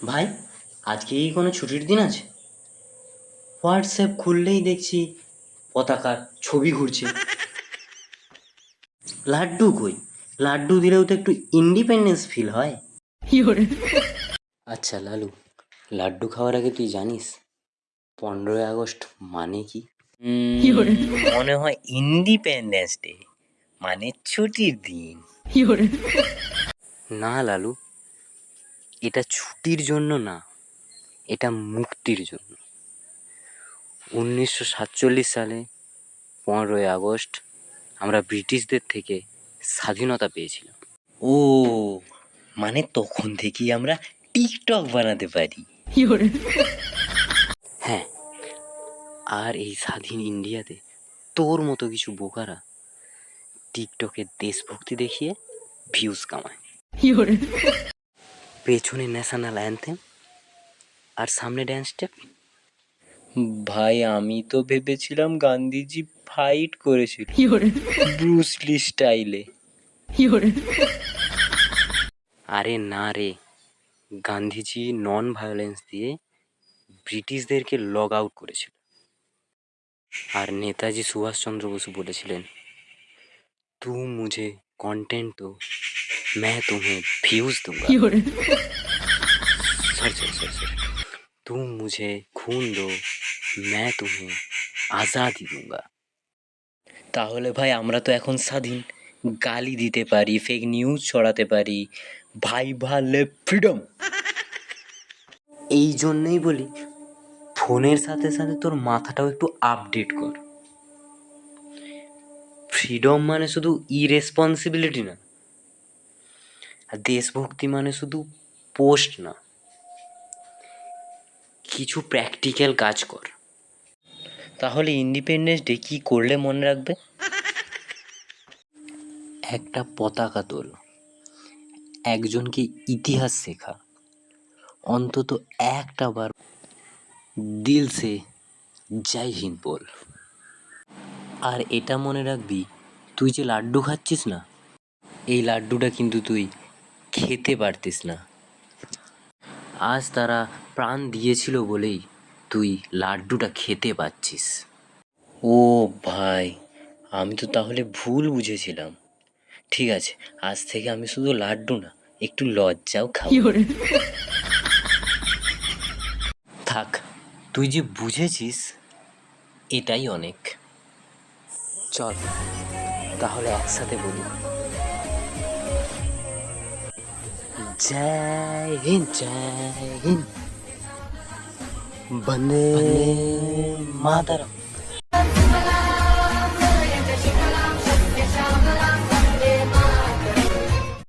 ভাই, আজকে কি কোনো ছুটির দিন আছে? হোয়াটসঅ্যাপ খুললেই দেখছি পতাকার ছবি ঘুরছে। লাড্ডু কই? লাড্ডু দিলেও তো একটু ইন্ডিপেন্ডেন্স ফিল হয়। আচ্ছা লালু, লাড্ডু খাওয়ার আগে তুই জানিস 15ই আগস্ট মানে কি? মনে হয় ইন্ডিপেন্ডেন্স ডে, মানে ছুটির দিন। না লালু, এটা ছুটির জন্য না, এটা মুক্তির জন্য। 1947 সালে 15ই আগস্ট আমরা ব্রিটিশদের থেকে স্বাধীনতা পেয়েছিলাম। ও, মানে তখন থেকেই আমরা টিকটক বানাতে পারি। হ্যাঁ, আর এই স্বাধীন ইন্ডিয়াতে তোর মতো কিছু বোকারা টিকটকে দেশভক্তি দেখিয়ে ভিউজ কামায়। পেছনে ন্যাশনাল অ্যানথেম আর সামনে ড্যান্স স্টেপ। ভাই, আমি তো ভেবেছিলাম গান্ধীজি ফাইট করেছিল ব্রুসলি স্টাইলে। আরে না রে, গান্ধীজি নন ভায়োলেন্স দিয়ে ব্রিটিশদেরকে লগ আউট করেছিল। আর নেতাজি সুভাষচন্দ্র বসু বলেছিলেন, তুম মুঝে কন্টেন্ট দো, मैं तुम्हें व्यूज दूंगा। सॉरी, तुम मुझे खून दो, मैं तुम्हें आजादी दूंगा। তাহলে ভাই, আমরা তো এখন স্বাধীন, গালি দিতে পারি, ফেক নিউজ ছড়াতে পারি, ভাই ভালে ফ্রিডম। এই জন্যই বলি, ফোনের সাথে সাথে তোর মাথাটাও একটু আপডেট কর। ফ্রিডম মানে শুধু ইরেসপন্সিবিলিটি না, আর দেশভক্তি মানে শুধু পোস্ট না, কিছু প্র্যাকটিক্যাল কাজ কর। তাহলে ইন্ডিপেন্ডেন্স ডে কী করলে মনে রাখবে? একটা পতাকা তোল, একজনকে ইতিহাস শেখা, অন্তত একটা বার দিল সে জয় হিন্দ বল। আর এটা মনে রাখবি, তুই যে লাড্ডু খাচ্ছিস না, এই লাড্ডুটা কিন্তু তুই খেতে পারতিস না। আজ তারা প্রাণ দিয়েছিল বলেই তুই লাড্ডুটা খেতে পাচ্ছিস। ও ভাই, আমি তো তাহলে ভুল বুঝেছিলাম। ঠিক আছে, আজ থেকে আমি শুধু লাড্ডু না, একটু লজ্জাও খাবো। থাক, তুই যে বুঝেছিস এটাই অনেক। চল তাহলে একসাথে বলি, জয় হিন্দ, জয় হিন্দ, বন্দে মাতরম।